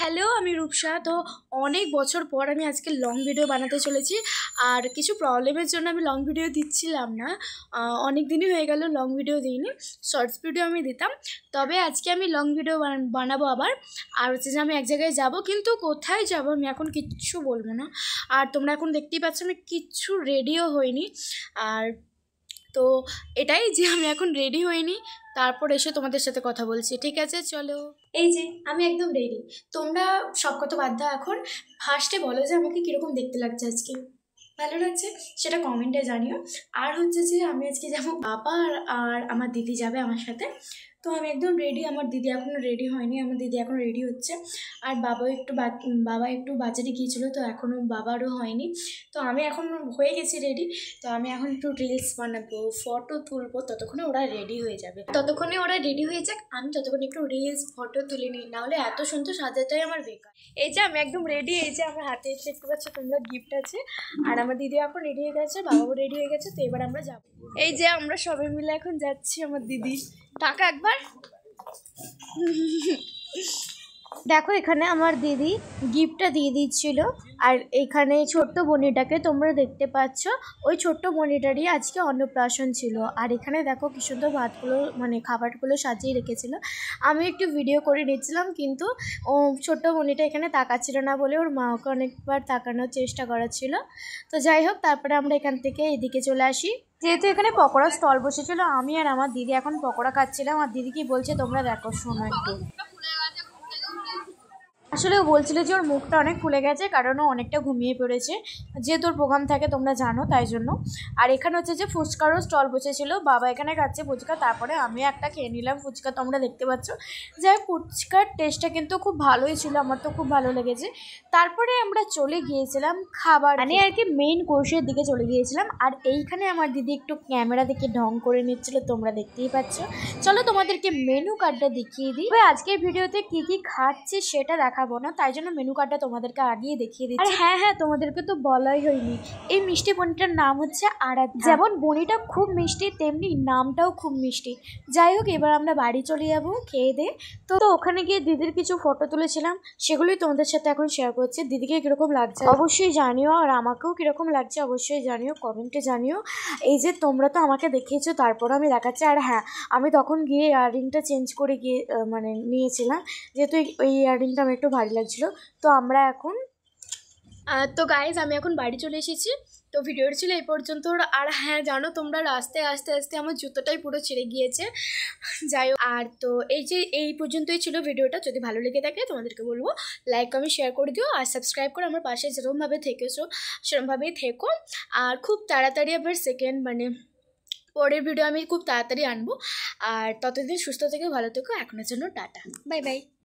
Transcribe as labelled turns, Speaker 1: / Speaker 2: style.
Speaker 1: Hello, আমি রূপসা। তো অনেক বছর পর আমি আজকে লং ভিডিও বানাতে চলেছি। আর কিছু প্রবলেমের জন্য আমি লং ভিডিও দিচ্ছিলাম না। অনেক দিনই হয়ে গেল লং ভিডিও দিইনি, শর্টস ভিডিও আমি দিতাম। তবে আজকে আমি লং ভিডিও বানাবো আবার। আর হচ্ছে যে আমি এক জায়গায় যাব, কিন্তু কোথায় যাব আমি এখন কিচ্ছু বলবো না। আর তোমরা এখন দেখতেই পাচ্ছ আমি কিচ্ছু রেডিও হইনি। আর তো এটাই যে আমি এখন রেডি হইনি, তারপর এসে তোমাদের সাথে কথা বলছি। ঠিক আছে, চলো। এই যে আমি একদম রেডি। তোমরা সব কথা বাদ দাও, এখন ফার্স্টে বলো যে আমাকে কীরকম দেখতে লাগছে আজকে। ভালো লাগছে সেটা কমেন্টে জানিও। আর হচ্ছে যে আমি আজকে যাবো, বাবা আর আমার দিদি যাবে আমার সাথে। তো আমি একদম রেডি, আমার দিদি এখনও রেডি হয়নি, আমার দিদি এখন রেডি হচ্ছে। আর বাবা একটু বাজারে গিয়েছিলো, তো এখনও বাবারও হয়নি। তো আমি এখন হয়ে গেছি রেডি। তো আমি এখন একটু রিলস বানাবো, ফটো তুলবো, ততক্ষণে ওরা রেডি হয়ে যাবে। ততক্ষণে ওরা রেডি হয়ে যাক, আমি ততক্ষণে একটু রিলস ফটো তুলে নিই, নাহলে এত সুন্দর সাজাটাই আমার বেকার। এই যে আমি একদম রেডি, এই যে আমার হাতে দেখতে পাচ্ছ তোমরা গিফট আছে। আর আমার দিদি এখন রেডি হয়ে গেছে, বাবাও রেডি হয়ে গেছে। তো এবার আমরা যাবো। এই যে আমরা সবাই মিলে এখন যাচ্ছি। আমার দিদি টাকা একবার দেখো, এখানে আমার দিদি গিফটটা দিয়ে দিচ্ছিল। আর এখানে ছোট্ট বনিটাকে তোমরা দেখতে পাচ্ছ, ওই ছোট্ট বনিটারই আজকে অন্নপ্রাশন ছিল। আর এখানে দেখো কি সুন্দর ভাতগুলো, মানে খাবারগুলো সাজিয়ে রেখেছিল। আমি একটু ভিডিও করে নিচ্ছিলাম, কিন্তু ও ছোট্ট বনিটা এখানে তাকাচ্ছিল না বলে ওর মাকে অনেকবার তাকানোর চেষ্টা করাচ্ছিল। তো যাই হোক, তারপরে আমরা এখান থেকে এদিকে চলে আসি। যেহেতু এখানে পকোড়া স্টল বসেছিল, আমি আর আমার দিদি এখন পকোড়া খাচ্ছিলাম। আর দিদি কি বলছে তোমরা দেখো, শোনো একটু। আসলে ও বলছিল যে ওর মুখটা অনেক ফুলে গেছে, কারণ ও অনেকটা ঘুমিয়ে পড়েছে, যেহেতু ওর প্রোগ্রাম থাকে তোমরা জানো, তাই জন্য। আর এখানে হচ্ছে যে ফুচকারও স্টল বসেছিল, বাবা এখানে খাচ্ছে ফুচকা, তারপরে আমি একটা খেয়ে নিলাম ফুচকা, তোমরা দেখতে পাচ্ছ। যাই ফুচকার টেস্টটা কিন্তু খুব ভালোই ছিল, আমার তো খুব ভালো লেগেছে। তারপরে আমরা চলে গিয়েছিলাম খাবার, মানে আর কি মেইন কোর্সের দিকে চলে গিয়েছিলাম। আর এইখানে আমার দিদি একটু ক্যামেরা দেখে ঢং করে নিচ্ছিল, তোমরা দেখতেই পাচ্ছ। চলো তোমাদেরকে মেনু কার্ডটা দেখিয়ে দিই। আজকের ভিডিওতে কি কি খাচ্ছে সেটা দেখাবো না, তাই জন্য মেনু কার্ডটা তোমাদেরকে আগিয়ে দেখিয়ে দিচ্ছি। আর হ্যাঁ, তোমাদেরকে তো বলাই হয়নি, এই মিষ্টি বনিটার নাম হচ্ছে আরাধ্যা। যেমন বনিটা খুব মিষ্টি, তেমনি নামটাও খুব মিষ্টি। যাই হোক, এবার আমরা বাড়ি চলে যাবো খেয়ে দে। তো ওখানে গিয়ে দিদির কিছু ফটো তুলেছিলাম, সেগুলোই তোমাদের সাথে এখন শেয়ার করছি। দিদিকে কিরকম লাগছে অবশ্যই জানিও, আর আমাকেও কিরকম লাগছে অবশ্যই জানিও, কমেন্টে জানিও। এই যে তোমরা তো আমাকে দেখিয়েছো, তারপর আমি দেখাচ্ছি। আর হ্যাঁ, আমি তখন গিয়ে ইয়াররিংটা চেঞ্জ করে গিয়ে মানে নিয়েছিলাম, যেহেতু এই ইয়াররিংটা আমার একটু ভারী লাগছিলো। তো আমরা এখন তো গাইজ আমি এখন বাড়ি চলে এসেছি। তো ভিডিওটা ছিল এই পর্যন্ত। আর হ্যাঁ জানো তোমরা, রাস্তায় আস্তে আস্তে আমার জুতোটাই পুরো ছিঁড়ে গিয়েছে। যাই হোক, আর তো এই পর্যন্তই ছিল ভিডিওটা। যদি ভালো লেগে থাকে তোমাদেরকে বলবো লাইক কমেন্ট শেয়ার করে দিও, আর সাবস্ক্রাইব করে আমার পাশে যেরকমভাবে থেকেছো সেরকমভাবেই থেকো। আর খুব তাড়াতাড়ি আবার মানে পরের ভিডিও আমি খুব তাড়াতাড়ি আনবো। আর ততদিন সুস্থ থেকে ভালো থেকো, এখনের জন্য টাটা, বাই বাই।